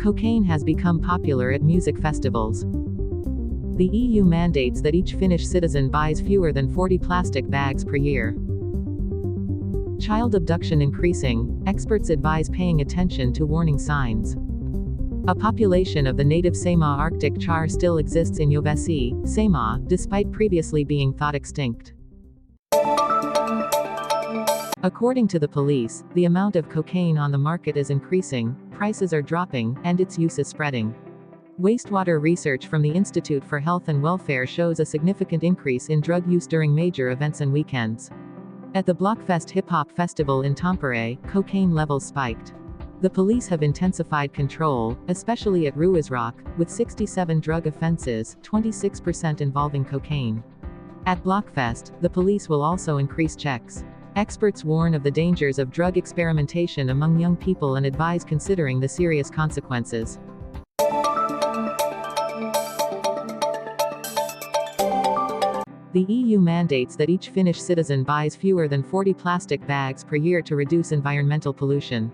Cocaine has become popular at music festivals. The EU mandates that each Finnish citizen buys fewer than 40 plastic bags per year. Child abduction increasing, experts advise paying attention to warning signs. A population of the native Saimaa Arctic char still exists in Yövesi, Saimaa, despite previously being thought extinct. According to the police, the amount of cocaine on the market is increasing, prices are dropping, and its use is spreading. Wastewater research from the Institute for Health and Welfare shows a significant increase in drug use during major events and weekends. At the Blockfest hip-hop festival in Tampere, cocaine levels spiked. The police have intensified control, especially at Ruisrock, with 67 drug offenses, 26% involving cocaine. At Blockfest, the police will also increase checks. Experts warn of the dangers of drug experimentation among young people and advise considering the serious consequences. The EU mandates that each Finnish citizen buys fewer than 40 plastic bags per year to reduce environmental pollution.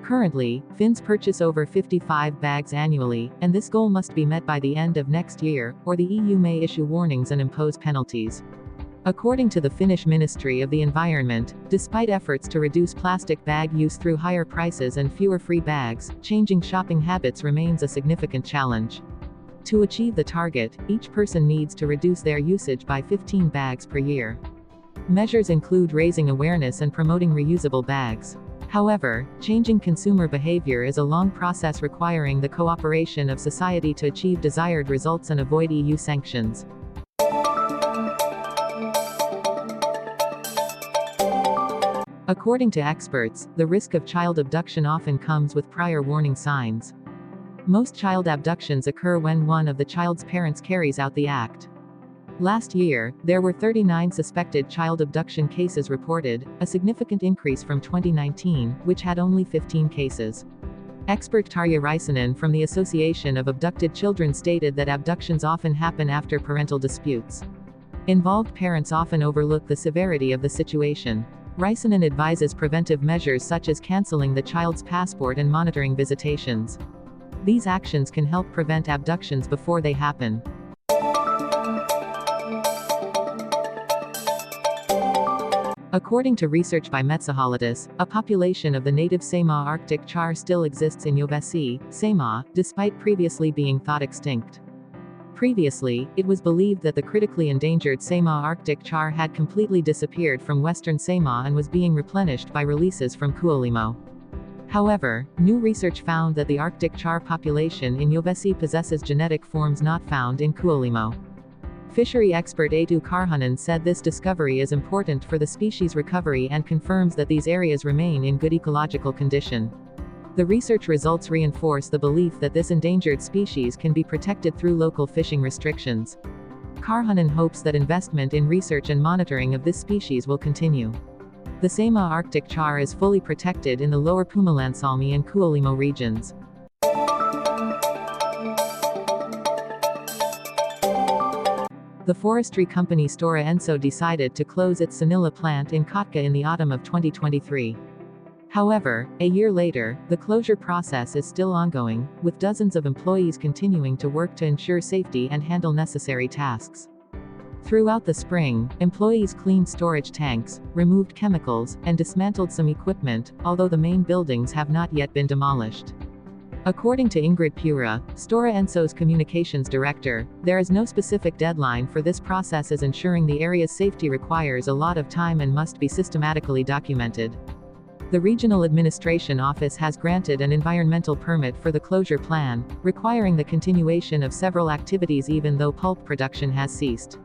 Currently, Finns purchase over 55 bags annually, and this goal must be met by the end of next year, or the EU may issue warnings and impose penalties. According to the Finnish Ministry of the Environment, despite efforts to reduce plastic bag use through higher prices and fewer free bags, changing shopping habits remains a significant challenge. To achieve the target, each person needs to reduce their usage by 15 bags per year. Measures include raising awareness and promoting reusable bags. However, changing consumer behavior is a long process requiring the cooperation of society to achieve desired results and avoid EU sanctions. According to experts, the risk of child abduction often comes with prior warning signs. Most child abductions occur when one of the child's parents carries out the act. Last year, there were 39 suspected child abduction cases reported, a significant increase from 2019, which had only 15 cases. Expert Tarja Räisänen from the Association of Abducted Children stated that abductions often happen after parental disputes. Involved parents often overlook the severity of the situation. Räisänen advises preventive measures such as canceling the child's passport and monitoring visitations. These actions can help prevent abductions before they happen. According to research by Metsähallitus, a population of the native Saimaa Arctic char still exists in Yövesi, Saimaa, despite previously being thought extinct. Previously, it was believed that the critically endangered Saimaa Arctic char had completely disappeared from western Saimaa and was being replenished by releases from Kuolimo. However, new research found that the Arctic char population in Yövesi possesses genetic forms not found in Kuolimo. Fishery expert Eetu Karhunen said this discovery is important for the species recovery and confirms that these areas remain in good ecological condition. The research results reinforce the belief that this endangered species can be protected through local fishing restrictions. Karhunen hopes that investment in research and monitoring of this species will continue. The Saimaa Arctic char is fully protected in the lower Puumalansalmi and Kuolimo regions. The forestry company Stora Enso decided to close its Sunila plant in Kotka in the autumn of 2023. However, a year later, the closure process is still ongoing, with dozens of employees continuing to work to ensure safety and handle necessary tasks. Throughout the spring, employees cleaned storage tanks, removed chemicals, and dismantled some equipment, although the main buildings have not yet been demolished. According to Ingrid Pura, Stora Enso's communications director, there is no specific deadline for this process as ensuring the area's safety requires a lot of time and must be systematically documented. The Regional Administration Office has granted an environmental permit for the closure plan, requiring the continuation of several activities even though pulp production has ceased.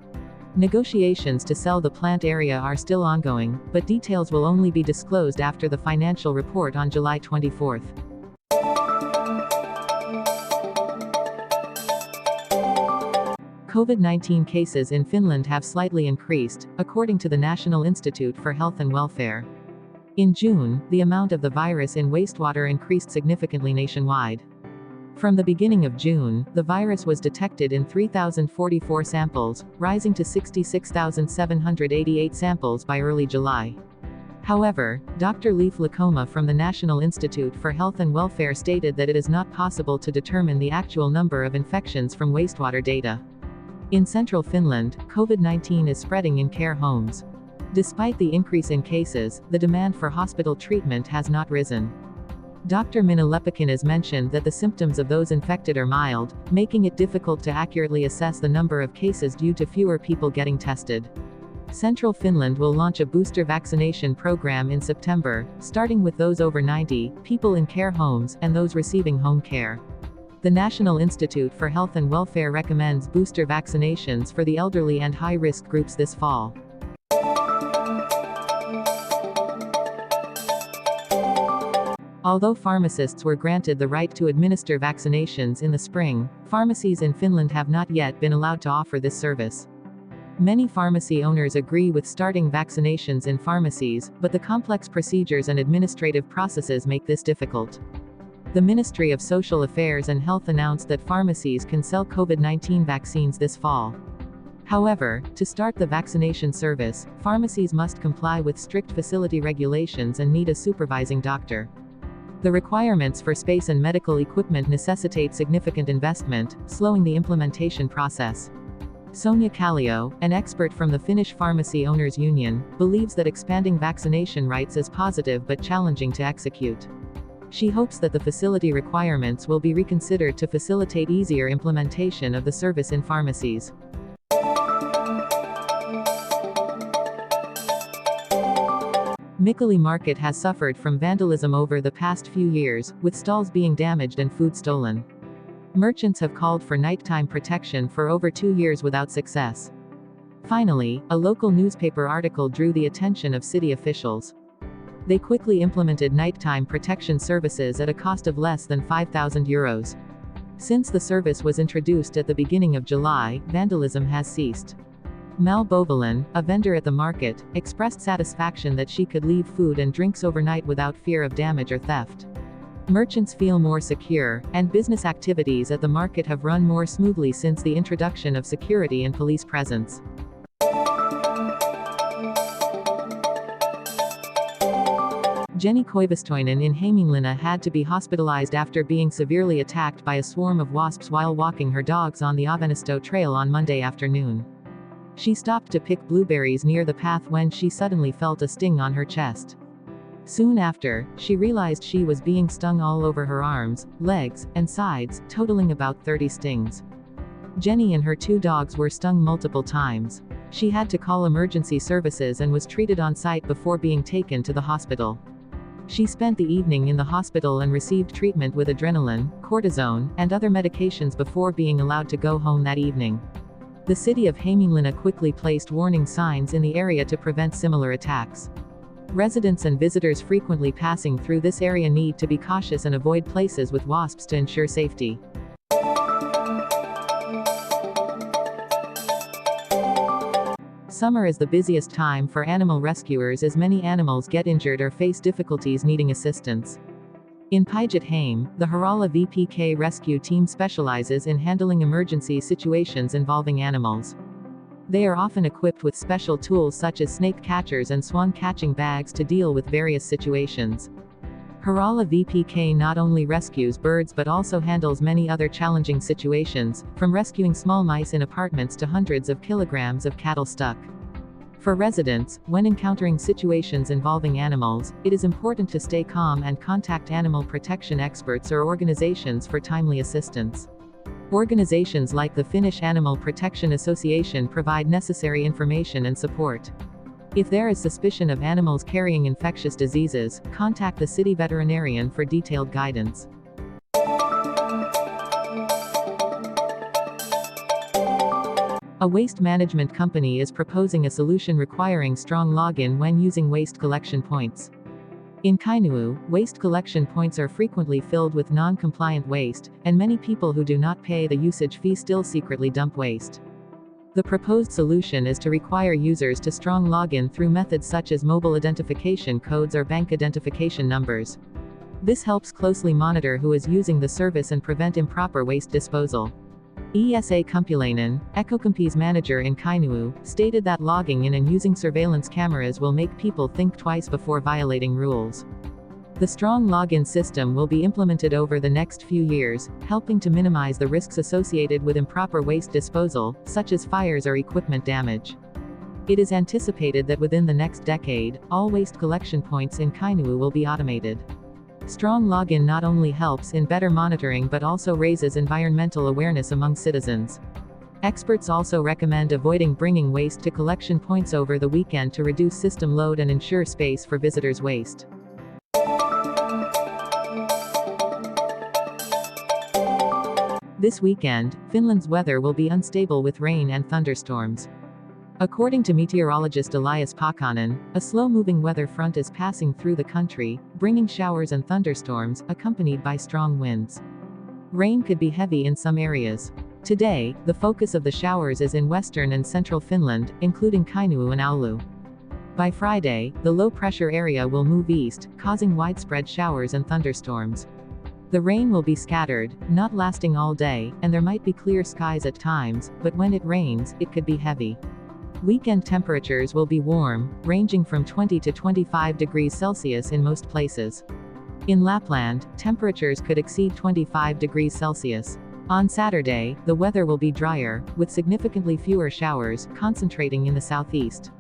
Negotiations to sell the plant area are still ongoing, but details will only be disclosed after the financial report on July 24. COVID-19 cases in Finland have slightly increased, according to the National Institute for Health and Welfare. In June, the amount of the virus in wastewater increased significantly nationwide. From the beginning of June, the virus was detected in 3,044 samples, rising to 66,788 samples by early July. However, Dr. Leif Lakoma from the National Institute for Health and Welfare stated that it is not possible to determine the actual number of infections from wastewater data. In central Finland, COVID-19 is spreading in care homes. Despite the increase in cases, the demand for hospital treatment has not risen. Dr. Minna Leppäkin has mentioned that the symptoms of those infected are mild, making it difficult to accurately assess the number of cases due to fewer people getting tested. Central Finland will launch a booster vaccination program in September, starting with those over 90, people in care homes, and those receiving home care. The National Institute for Health and Welfare recommends booster vaccinations for the elderly and high-risk groups this fall. Although pharmacists were granted the right to administer vaccinations in the spring, pharmacies in Finland have not yet been allowed to offer this service. Many pharmacy owners agree with starting vaccinations in pharmacies, but the complex procedures and administrative processes make this difficult. The Ministry of Social Affairs and Health announced that pharmacies can sell COVID-19 vaccines this fall. However, to start the vaccination service, pharmacies must comply with strict facility regulations and need a supervising doctor. The requirements for space and medical equipment necessitate significant investment, slowing the implementation process. Sonja Kallio, an expert from the Finnish Pharmacy Owners Union, believes that expanding vaccination rights is positive but challenging to execute. She hopes that the facility requirements will be reconsidered to facilitate easier implementation of the service in pharmacies. Mikkeli Market has suffered from vandalism over the past few years, with stalls being damaged and food stolen. Merchants have called for nighttime protection for over 2 years without success. Finally, a local newspaper article drew the attention of city officials. They quickly implemented nighttime protection services at a cost of less than €5,000. Since the service was introduced at the beginning of July, vandalism has ceased. Mal Bovelin, a vendor at the market, expressed satisfaction that she could leave food and drinks overnight without fear of damage or theft. Merchants feel more secure, and business activities at the market have run more smoothly since the introduction of security and police presence. Jenny Koivistoinen in Hämeenlinna had to be hospitalized after being severely attacked by a swarm of wasps while walking her dogs on the Avenisto Trail on Monday afternoon. She stopped to pick blueberries near the path when she suddenly felt a sting on her chest. Soon after, she realized she was being stung all over her arms, legs, and sides, totaling about 30 stings. Jenny and her 2 dogs were stung multiple times. She had to call emergency services and was treated on site before being taken to the hospital. She spent the evening in the hospital and received treatment with adrenaline, cortisone, and other medications before being allowed to go home that evening. The city of Hämeenlinna quickly placed warning signs in the area to prevent similar attacks. Residents and visitors frequently passing through this area need to be cautious and avoid places with wasps to ensure safety. Summer is the busiest time for animal rescuers as many animals get injured or face difficulties needing assistance. In Päijät-Häme, the Harala VPK rescue team specializes in handling emergency situations involving animals. They are often equipped with special tools such as snake catchers and swan catching bags to deal with various situations. Harala VPK not only rescues birds but also handles many other challenging situations, from rescuing small mice in apartments to hundreds of kilograms of cattle stuck. For residents, when encountering situations involving animals, it is important to stay calm and contact animal protection experts or organizations for timely assistance. Organizations like the Finnish Animal Protection Association provide necessary information and support. If there is suspicion of animals carrying infectious diseases, contact the city veterinarian for detailed guidance. A waste management company is proposing a solution requiring strong login when using waste collection points. In Kainuu, waste collection points are frequently filled with non-compliant waste, and many people who do not pay the usage fee still secretly dump waste. The proposed solution is to require users to strong login through methods such as mobile identification codes or bank identification numbers. This helps closely monitor who is using the service and prevent improper waste disposal. ESA Kumpulainen, Ekokampi's manager in Kainuu, stated that logging in and using surveillance cameras will make people think twice before violating rules. The strong login system will be implemented over the next few years, helping to minimize the risks associated with improper waste disposal, such as fires or equipment damage. It is anticipated that within the next decade, all waste collection points in Kainuu will be automated. Strong login not only helps in better monitoring but also raises environmental awareness among citizens. Experts also recommend avoiding bringing waste to collection points over the weekend to reduce system load and ensure space for visitors' waste. This weekend, Finland's weather will be unstable with rain and thunderstorms. According to meteorologist Elias Pakkanen, a slow-moving weather front is passing through the country, bringing showers and thunderstorms, accompanied by strong winds. Rain could be heavy in some areas. Today, the focus of the showers is in western and central Finland, including Kainuu and Oulu. By Friday, the low-pressure area will move east, causing widespread showers and thunderstorms. The rain will be scattered, not lasting all day, and there might be clear skies at times, but when it rains, it could be heavy. Weekend temperatures will be warm, ranging from 20 to 25 degrees Celsius in most places. In Lapland, temperatures could exceed 25 degrees Celsius. On Saturday, the weather will be drier, with significantly fewer showers, concentrating in the southeast.